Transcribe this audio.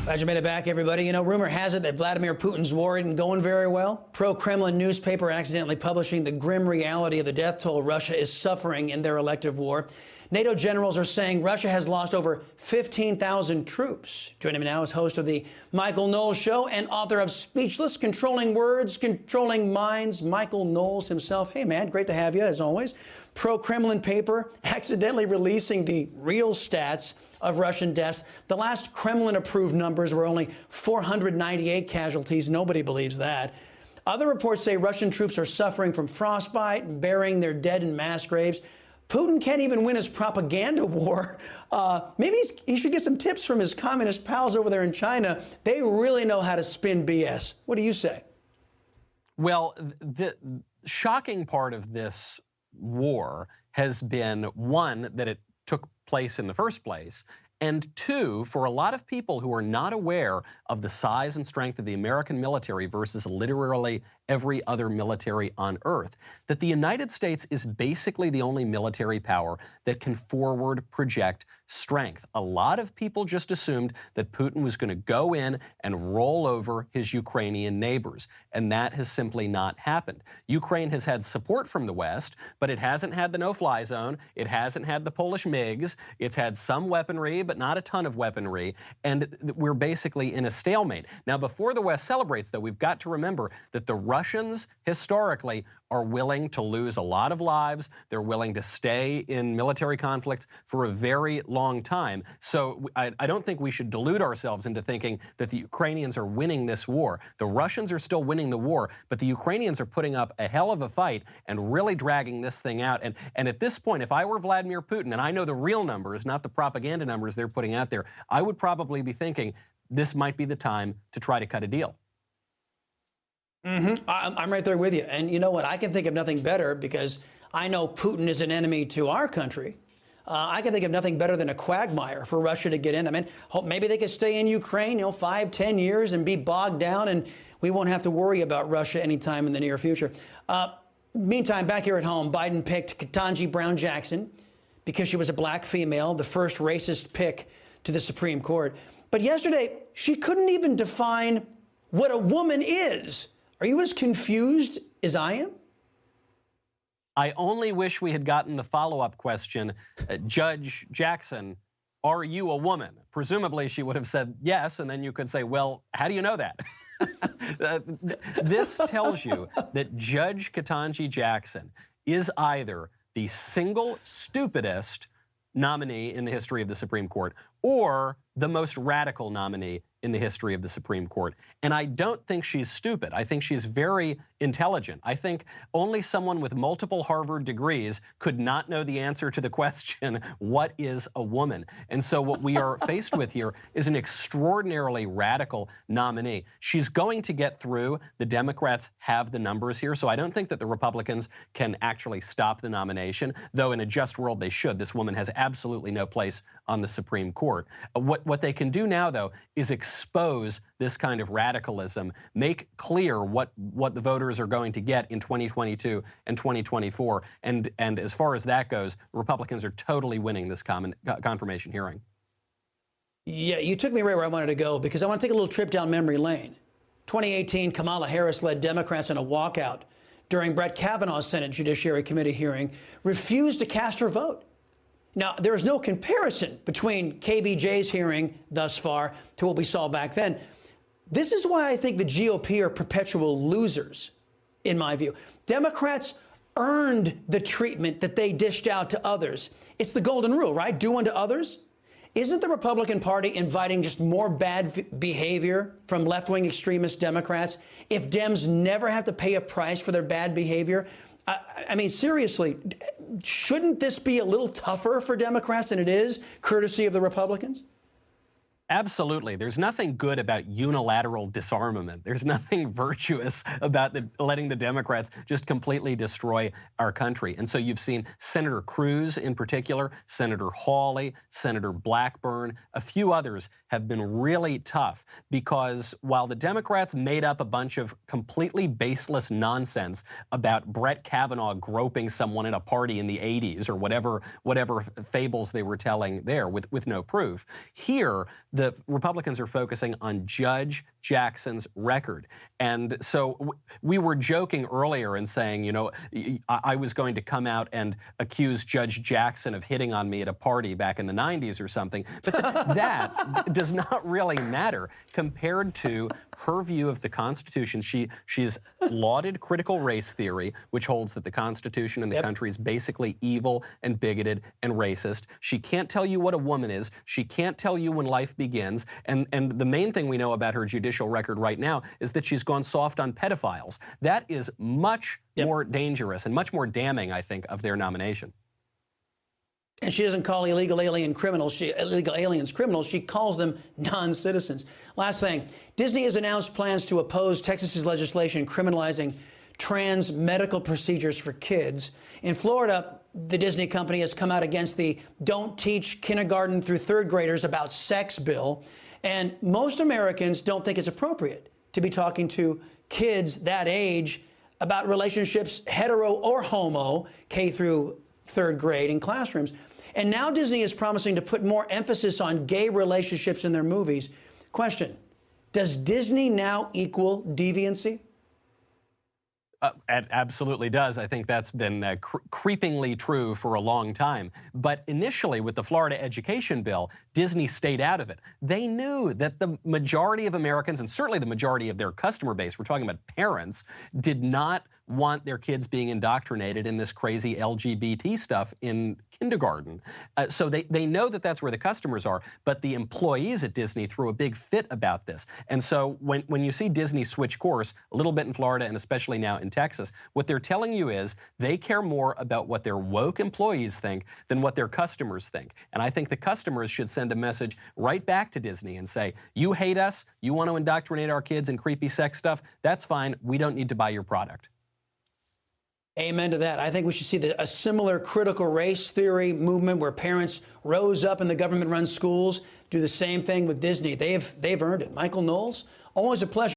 Glad you made it back, everybody. You know, rumor has it that Vladimir Putin's war isn't going very well. Pro-Kremlin newspaper accidentally publishing the grim reality of the death toll Russia is suffering in their elective war. NATO generals are saying Russia has lost over 15,000 troops. Joining me now is host of the Michael Knowles Show and author of Speechless, Controlling Words, Controlling Minds, Michael Knowles himself. Hey, man, great to have you, as always. Pro-Kremlin paper accidentally releasing the real stats of Russian deaths. The last Kremlin-approved numbers were only 498 casualties. Nobody believes that. Other reports say Russian troops are suffering from frostbite and burying their dead in mass graves. Putin can't even win his propaganda war. Maybe he should get some tips from his communist pals over there in China. They really know how to spin BS. What do you say? Well, the shocking part of this war has been, one, that it took place in the first place, and two, for a lot of people who are not aware of the size and strength of the American military versus literally every other military on earth, that the United States is basically the only military power that can forward project strength. A lot of people just assumed that Putin was going to go in and roll over his Ukrainian neighbors, and that has simply not happened. Ukraine has had support from the West, but it hasn't had the no-fly zone. It hasn't had the Polish MiGs. It's had some weaponry, but not a ton of weaponry, and we're basically in a stalemate. Now, before the West celebrates, though, we've got to remember that the Russians, historically, are willing to lose a lot of lives. They're willing to stay in military conflicts for a very long time. So I don't think we should delude ourselves into thinking that the Ukrainians are winning this war. The Russians are still winning the war, but the Ukrainians are putting up a hell of a fight and really dragging this thing out. And at this point, if I were Vladimir Putin, and I know the real numbers, not the propaganda numbers they're putting out there, I would probably be thinking this might be the time to try to cut a deal. I'm right there with you. And you know what? I can think of nothing better, because I know Putin is an enemy to our country. I can think of nothing better than a quagmire for Russia to get in. I mean, maybe they could stay in Ukraine, 5, 10 years and be bogged down, and we won't have to worry about Russia anytime in the near future. Meantime, back here at home, Biden picked Ketanji Brown Jackson because she was a black female, the first racist pick to the Supreme Court. But yesterday, she couldn't even define what a woman is. Are you as confused as I am? I only wish we had gotten the follow-up question, Judge Jackson, are you a woman? Presumably she would have said yes, and then you could say, well, how do you know that? This tells you that Judge Ketanji Jackson is either the single stupidest nominee in the history of the Supreme Court or the most radical nominee in the history of the Supreme Court. And I don't think she's stupid. I think she's very intelligent. I think only someone with multiple Harvard degrees could not know the answer to the question, what is a woman? And so what we are faced with here is an extraordinarily radical nominee. She's going to get through. The Democrats have the numbers here, so I don't think that the Republicans can actually stop the nomination, though in a just world they should. This woman has absolutely no place on the Supreme Court. What they can do now, though, is expose this kind of radicalism, make clear what the voters are going to get in 2022 and 2024. And as far as that goes, Republicans are totally winning this confirmation hearing. Yeah, you took me right where I wanted to go, because I want to take a little trip down memory lane. 2018, Kamala Harris led Democrats in a walkout during Brett Kavanaugh's Senate Judiciary Committee hearing, refused to cast her vote. Now, there is no comparison between KBJ's hearing thus far to what we saw back then. This is why I think the GOP are perpetual losers, in my view. Democrats earned the treatment that they dished out to others. It's the golden rule, right? Do unto others. Isn't the Republican Party inviting just more bad behavior from left-wing extremist Democrats if Dems never have to pay a price for their bad behavior? I mean, seriously, shouldn't this be a little tougher for Democrats than it is, courtesy of the Republicans? Absolutely. There's nothing good about unilateral disarmament. There's nothing virtuous about letting the Democrats just completely destroy our country. And so you've seen Senator Cruz in particular, Senator Hawley, Senator Blackburn, a few others have been really tough, because while the Democrats made up a bunch of completely baseless nonsense about Brett Kavanaugh groping someone at a party in the 80s or whatever fables they were telling there with no proof, here the Republicans are focusing on Judge Jackson's record. And so we were joking earlier and saying, you know, I was going to come out and accuse Judge Jackson of hitting on me at a party back in the 90s or something. But that does not really matter compared to her view of the Constitution. She's lauded critical race theory, which holds that the Constitution in the country is basically evil and bigoted and racist. She can't tell you what a woman is. She can't tell you when life begins. And the main thing we know about her judicial record right now is that she's gone soft on pedophiles. That is much more dangerous and much more damning, I think, of their nomination. And she doesn't call illegal aliens criminals. She calls them non-citizens. Last thing, Disney has announced plans to oppose Texas's legislation criminalizing trans medical procedures for kids. In Florida, the Disney company has come out against the Don't Teach Kindergarten through Third Graders About Sex bill. And most Americans don't think it's appropriate to be talking to kids that age about relationships, hetero or homo, K through third grade in classrooms. And now Disney is promising to put more emphasis on gay relationships in their movies. Question, does Disney now equal deviancy? It absolutely does. I think that's been creepingly true for a long time. But initially, with the Florida education bill, Disney stayed out of it. They knew that the majority of Americans, and certainly the majority of their customer base, we're talking about parents, did not want their kids being indoctrinated in this crazy LGBT stuff in kindergarten. So they know that that's where the customers are, but the employees at Disney threw a big fit about this. And so when you see Disney switch course, a little bit in Florida and especially now in Texas, what they're telling you is they care more about what their woke employees think than what their customers think. And I think the customers should send a message right back to Disney and say, you hate us, you want to indoctrinate our kids in creepy sex stuff, that's fine, we don't need to buy your product. Amen to that. I think we should see a similar critical race theory movement where parents rose up in the government-run schools, do the same thing with Disney. They've earned it. Michael Knowles, always a pleasure.